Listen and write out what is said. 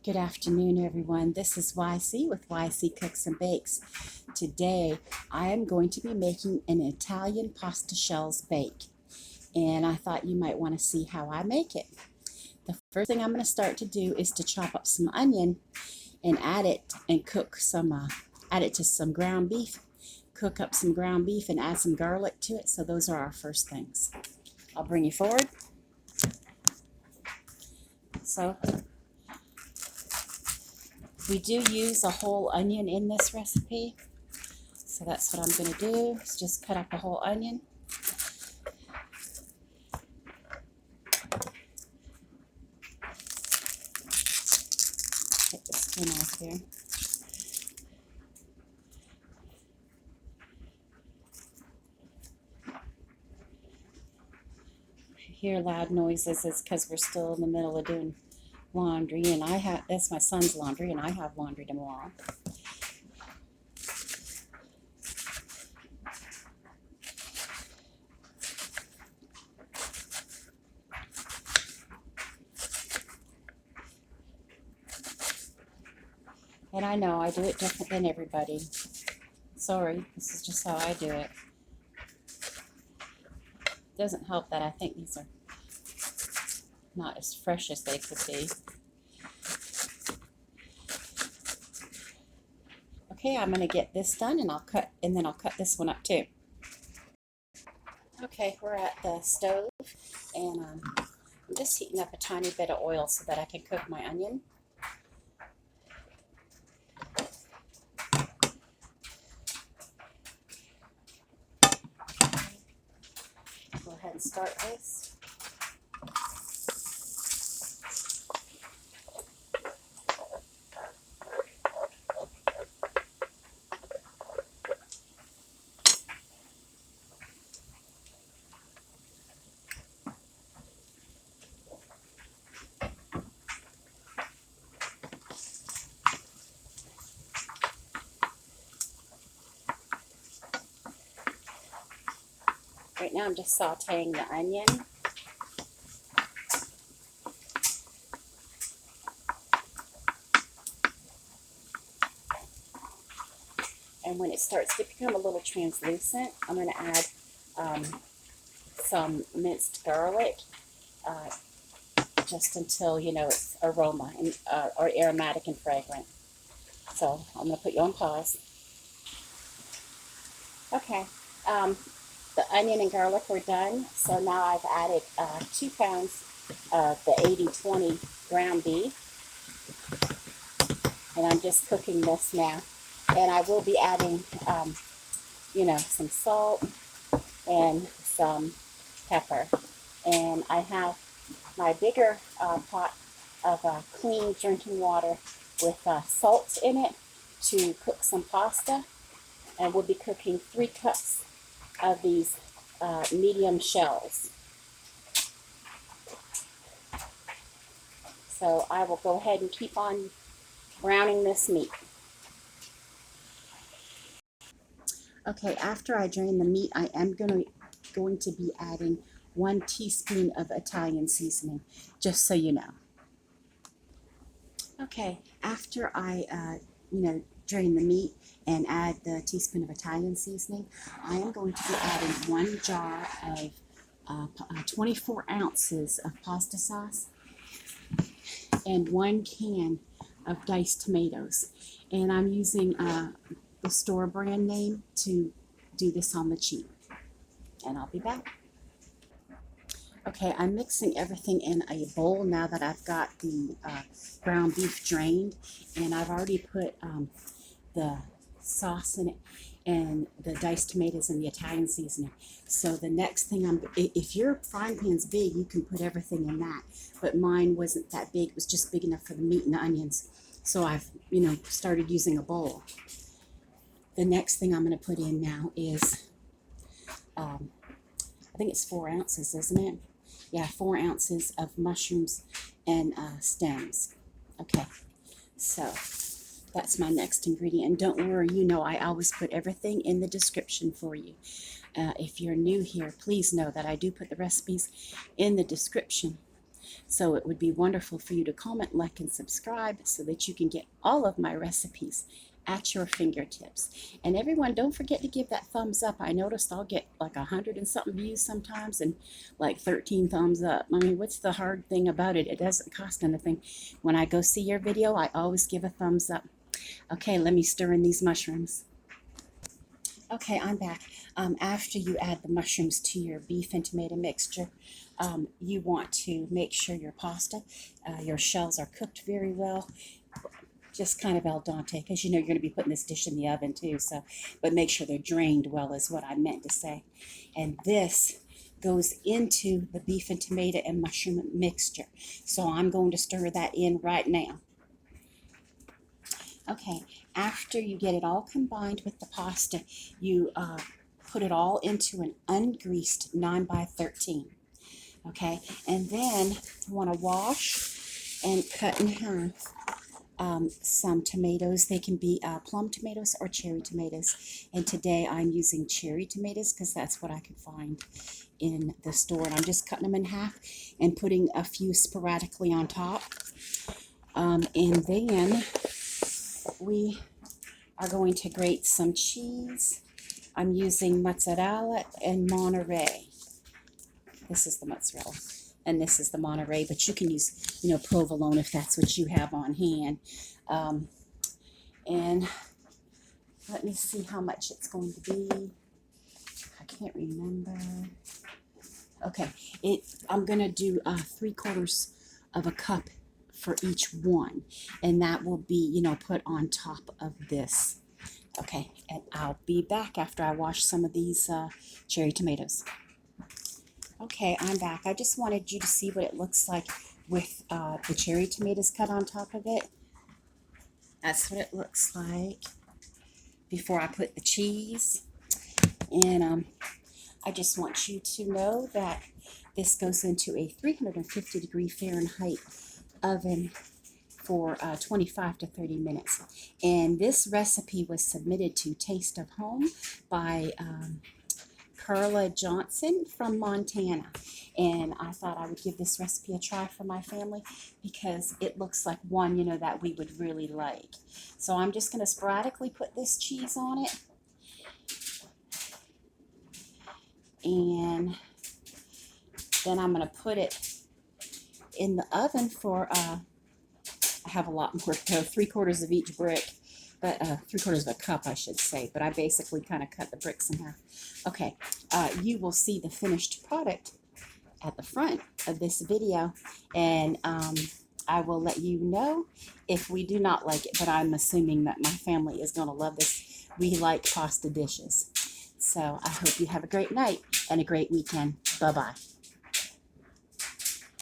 Good afternoon, everyone. This is YC with YC Cooks and Bakes. Today, I am going to be making an Italian pasta shells bake, and I thought you might want to see how I make it. The first thing I'm going to start to do is to chop up some onion and add it and cook some, add it to some ground beef, cook up some ground beef and add some garlic to it. So those are our first things. I'll bring you forward. So we do use a whole onion in this recipe, so that's what I'm going to do, is just cut up a whole onion. Get the skin off here. If you hear loud noises, it's because we're still in the middle of doing laundry, and that's my son's laundry, and I have laundry tomorrow. And I know I do it different than everybody. Sorry, this is just how I do it. It doesn't help that I think these are not as fresh as they could be. Okay, I'm going to get this done, and then I'll cut this one up too. Okay, we're at the stove, and I'm just heating up a tiny bit of oil so that I can cook my onion. Go ahead and start this. Right now I'm just sauteing the onion. And when it starts to become a little translucent, I'm going to add some minced garlic, just until it's aroma and or aromatic and fragrant. So I'm going to put you on pause. Okay. The onion and garlic were done, so now I've added 2 pounds of the 80/20 ground beef, and I'm just cooking this now. And I will be adding, some salt and some pepper. And I have my bigger pot of clean drinking water with salt in it to cook some pasta, and we'll be cooking 3 cups of these medium shells. So I will go ahead and keep on browning this meat. Okay, after I drain the meat, I am going to be adding 1 teaspoon of Italian seasoning, just so you know. Okay, after I drain the meat and add the teaspoon of Italian seasoning, I am going to be adding 1 jar of 24 ounces of pasta sauce and 1 can of diced tomatoes. And I'm using the store brand name to do this on the cheap. And I'll be back. Okay, I'm mixing everything in a bowl now that I've got the ground beef drained, and I've already put the sauce in it and the diced tomatoes and the Italian seasoning. So the next thing if your frying pan's big, you can put everything in that, but mine wasn't that big. It was just big enough for the meat and the onions. So I've, started using a bowl. The next thing I'm going to put in now is, I think it's 4 ounces, isn't it? Yeah, 4 ounces of mushrooms and stems. Okay, so that's my next ingredient. And don't worry, I always put everything in the description for you. If you're new here, please know that I do put the recipes in the description. So it would be wonderful for you to comment, like, and subscribe so that you can get all of my recipes at your fingertips. And everyone, don't forget to give that thumbs up. I noticed I'll get like 100 and something views sometimes and like 13 thumbs up. I mean, what's the hard thing about it? It doesn't cost anything. When I go see your video, I always give a thumbs up. Okay, let me stir in these mushrooms. Okay, I'm back. After you add the mushrooms to your beef and tomato mixture, you want to make sure your pasta, your shells are cooked very well. Just kind of al dente, because you know you're going to be putting this dish in the oven too. So, but make sure they're drained well is what I meant to say. And this goes into the beef and tomato and mushroom mixture. So I'm going to stir that in right now. Okay, after you get it all combined with the pasta, you put it all into an ungreased 9x13. Okay, and then you want to wash and cut in half some tomatoes. They can be plum tomatoes or cherry tomatoes. And today I'm using cherry tomatoes because that's what I could find in the store. And I'm just cutting them in half and putting a few sporadically on top. And then we are going to grate some cheese. I'm using Mozzarella and Monterey. This is the mozzarella, and this is the Monterey, but you can use, you know, provolone if that's what you have on hand. And let me see how much it's going to be. I can't remember. Okay, I'm going to do 3/4 of a cup for each one, and that will be, you know, put on top of this. Okay, and I'll be back after I wash some of these cherry tomatoes. Okay, I'm back. I just wanted you to see what it looks like with the cherry tomatoes cut on top of it. That's what it looks like before I put the cheese. And I just want you to know that this goes into a 350 degree Fahrenheit oven for 25 to 30 minutes. And this recipe was submitted to Taste of Home by Carla Johnson from Montana. And I thought I would give this recipe a try for my family because it looks like one, you know, that we would really like. So I'm just going to sporadically put this cheese on it. And then I'm going to put it in the oven for, I have a lot more to go, 3/4 of each brick, but 3/4 of a cup, I should say. But I basically kind of cut the bricks in half. Okay, you will see the finished product at the front of this video, and I will let you know if we do not like it, but I'm assuming that my family is going to love this. We like pasta dishes. So I hope you have a great night and a great weekend. Bye-bye.